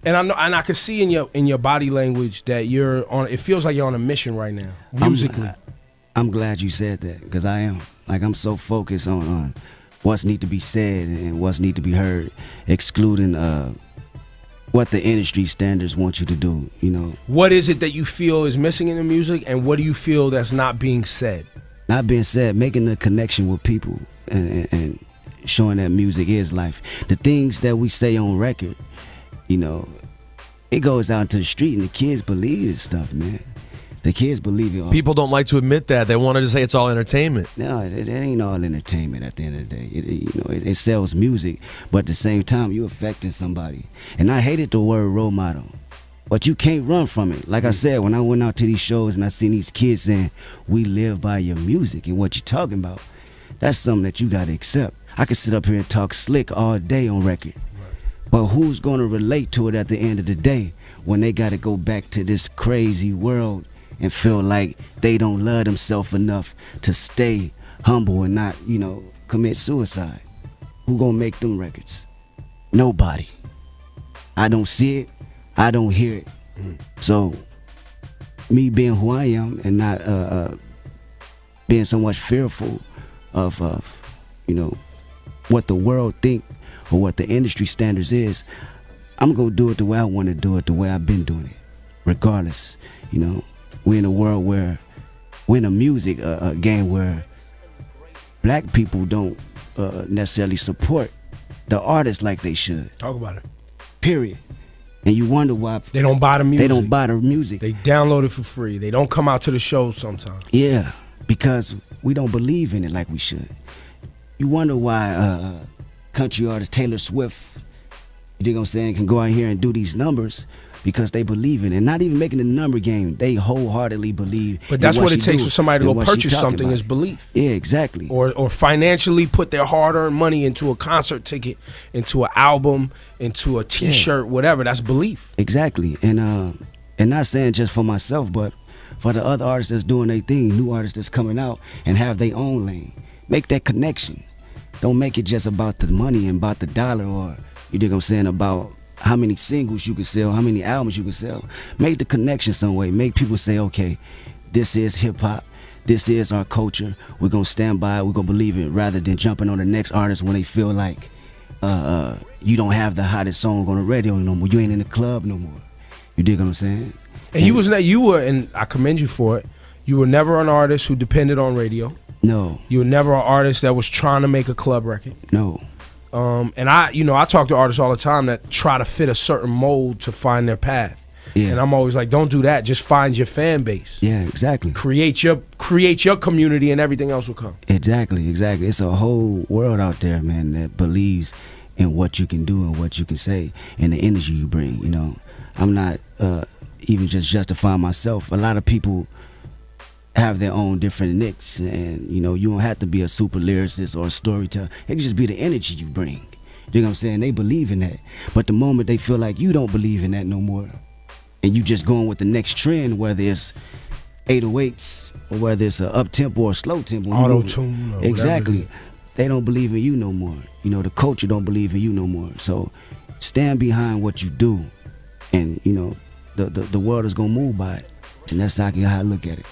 And I know, and I can see in your body language that you're on. It feels like you're on a mission right now, musically. I'm glad you said that, because I am. Like, I'm so focused on what's need to be said and what's need to be heard, excluding what the industry standards want you to do. You know. What is it that you feel is missing in the music, and what do you feel that's not being said? Not being said, making the connection with people and showing that music is life. The things that we say on record, you know, it goes out to the street and the kids believe this stuff, man. The kids believe it all. People don't like to admit that. They want to just say it's all entertainment. No, it ain't all entertainment at the end of the day. It sells music, but at the same time, you're affecting somebody. And I hated the word role model, but you can't run from it. Like I said, when I went out to these shows and I seen these kids saying, we live by your music and what you're talking about, that's something that you got to accept. I could sit up here and talk slick all day on record, but who's going to relate to it at the end of the day when they got to go back to this crazy world and feel like they don't love themselves enough to stay humble and not, you know, commit suicide? Who gonna make them records? Nobody. I don't see it. I don't hear it. So me being who I am and not being so much fearful of you know, what the world think or what the industry standards is, I'm gonna do it the way I want to do it, the way I've been doing it, regardless. You know, we're in a world where we're in a music game where black people don't necessarily support the artists like they should. Talk about it. Period. And you wonder why they don't buy the music. They don't buy the music. They download it for free. They don't come out to the shows sometimes. Yeah, because we don't believe in it like we should. You wonder why country artist Taylor Swift, you dig what I'm saying, can go out here and do these numbers, because they believe in it. Not even making a number game, they wholeheartedly believe. But that's what it takes for somebody to go purchase something, is belief. Yeah, exactly. Or financially put their hard-earned money into a concert ticket, into an album, into a T-shirt, whatever. That's belief. Exactly. And not saying just for myself, but for the other artists that's doing their thing, new artists that's coming out and have their own lane. Make that connection. Don't make it just about the money and about the dollar, or, you dig what I'm saying, about how many singles you can sell, how many albums you can sell. Make the connection some way. Make people say, okay, this is hip-hop. This is our culture. We're going to stand by it. We're going to believe it, rather than jumping on the next artist when they feel like you don't have the hottest song on the radio no more. You ain't in the club no more. You dig what I'm saying? And you were, and I commend you for it, you were never an artist who depended on radio. No. You were never an artist that was trying to make a club record. No. And I talk to artists all the time that try to fit a certain mold to find their path. Yeah. And I'm always like, don't do that. Just find your fan base. Yeah, exactly. Create your community, and everything else will come. Exactly. It's a whole world out there, man, that believes in what you can do and what you can say and the energy you bring. You know, I'm not even just justifying myself. A lot of people have their own different nicks, and you know, you don't have to be a super lyricist or a storyteller. It can just be the energy you bring. You know what I'm saying? They believe in that. But the moment they feel like you don't believe in that no more, and you just going with the next trend, whether it's 808s or whether it's an up tempo or slow tempo, auto-tune, exactly, they don't believe in you no more. You know, the culture don't believe in you no more. So stand behind what you do, and you know, the world is gonna move by it, and that's how I look at it.